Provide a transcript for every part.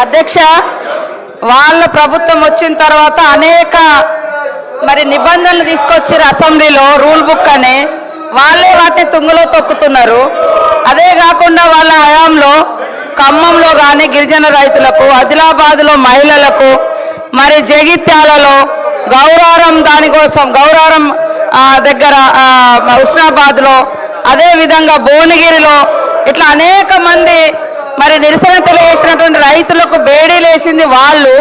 అధ్యక్ష, వాళ్ళ ప్రభుత్వం వచ్చిన తర్వాత అనేక నిబంధనలు తీసుకొచ్చారు అసెంబ్లీలో, రూల్ బుక్ అని. వాళ్ళే వాటిని తుంగలో తొక్కుతున్నారు. అదే కాకుండా వాళ్ళ హయాంలో ఖమ్మంలో కానీ గిరిజన రైతులకు, ఆదిలాబాద్లో మహిళలకు, జగిత్యాలలో గౌరారం, దానికోసం గౌరారం దగ్గర హుస్నాబాద్లో, అదేవిధంగా భువనగిరిలో ఇట్లా అనేక మంది నిరసన తెలియజేసినటువంటి రైతులకు బేడీలేసింది వాళ్ళు.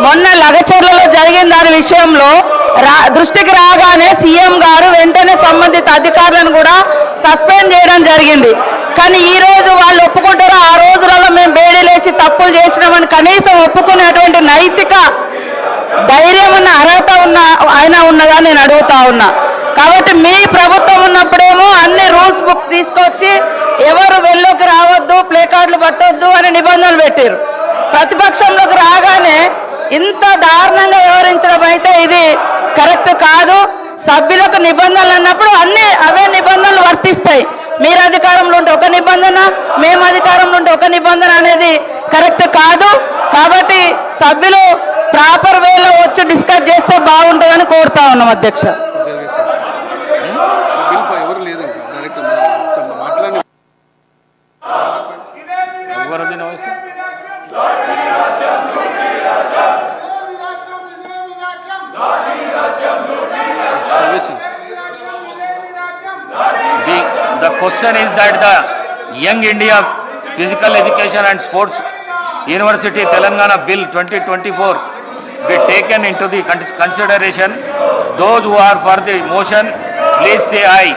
మొన్న లగచర్లలో జరిగిన దాని విషయంలో దృష్టికి రాగానే సీఎం గారు వెంటనే సంబంధిత అధికారులను కూడా సస్పెండ్ చేయడం జరిగింది. కానీ ఈ రోజు వాళ్ళు ఒప్పుకుంటారో ఆ రోజులలో మేము బేడీలేసి తప్పులు చేసినామని కనీసం ఒప్పుకునేటువంటి నైతిక ధైర్యం ఉన్న అర్హత ఉన్నదా నేను అడుగుతా ఉన్నా. కాబట్టి మీ ప్రభుత్వం ఉన్నప్పుడేమో అన్ని రూల్స్ బుక్ తీసుకొచ్చి ఎవరు వెళ్ళోకి రావద్దు, ప్లే కార్డులు పట్టొద్దు అని నిబంధనలు పెట్టారు. ప్రతిపక్షంలోకి రాగానే ఇంత దారుణంగా వ్యవహరించడం అయితే ఇది కరెక్ట్ కాదు. సభ్యులకు నిబంధనలు అన్నప్పుడు అన్ని అవే నిబంధనలు వర్తిస్తాయి. మీరు అధికారంలో ఉంటే ఒక నిబంధన, మేము అధికారంలో ఉంటే ఒక నిబంధన అనేది కరెక్ట్ కాదు. కాబట్టి సభ్యులు ప్రాపర్ వేలో వచ్చి డిస్కస్ చేస్తే బాగుంటుందని కోరుతా ఉన్నాం అధ్యక్ష. The question is that the Young India Physical Education and Sports University Telangana Bill 2024 be taken into the consideration. Those who are for the motion, please say aye.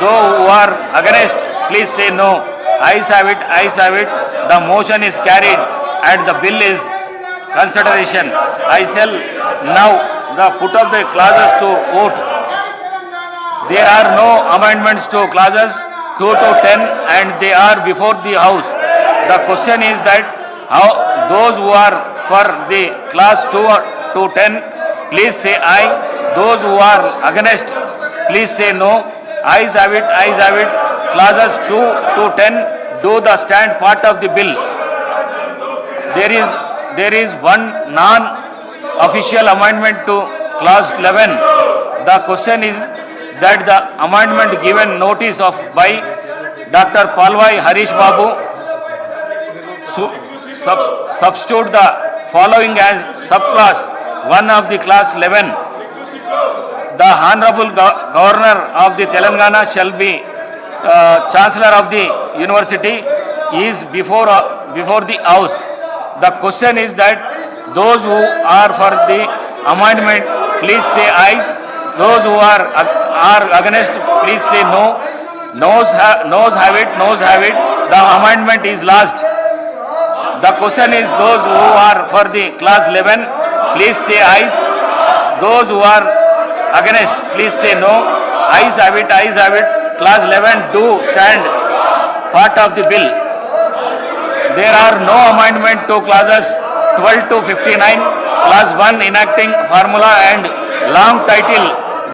Those who are against, please say no. Ayes have it, ayes have it. The motion is carried and the bill is consideration. I shall now put up the clauses to vote. There are no amendments to clauses 2 to 10 and they are before the house. The question is that how those who are for the clause 2 to 10, please say aye. Those who are against, please say no. Ayes have it, ayes have it. Clauses 2 to 10 do the stand part of the bill. There is one non-official amendment to clause 11. The question is that the amendment given notice of by Dr. Palwai Harish Babu substitute the following as subclass 1 of the class 11. The Honorable Governor of the Telangana shall be Chancellor of the University is before the House. The question is that those who are for the amendment, please say ayes. Those who are against, please say no. Noes have it, noes have it. The amendment is last. The question is those who are for the class 11, please say ayes. Those who are against, please say no. Ayes have it, ayes have it. Class 11 do stand part of the bill. There are no amendment to clauses 12 to 59. Class 1 enacting formula and long title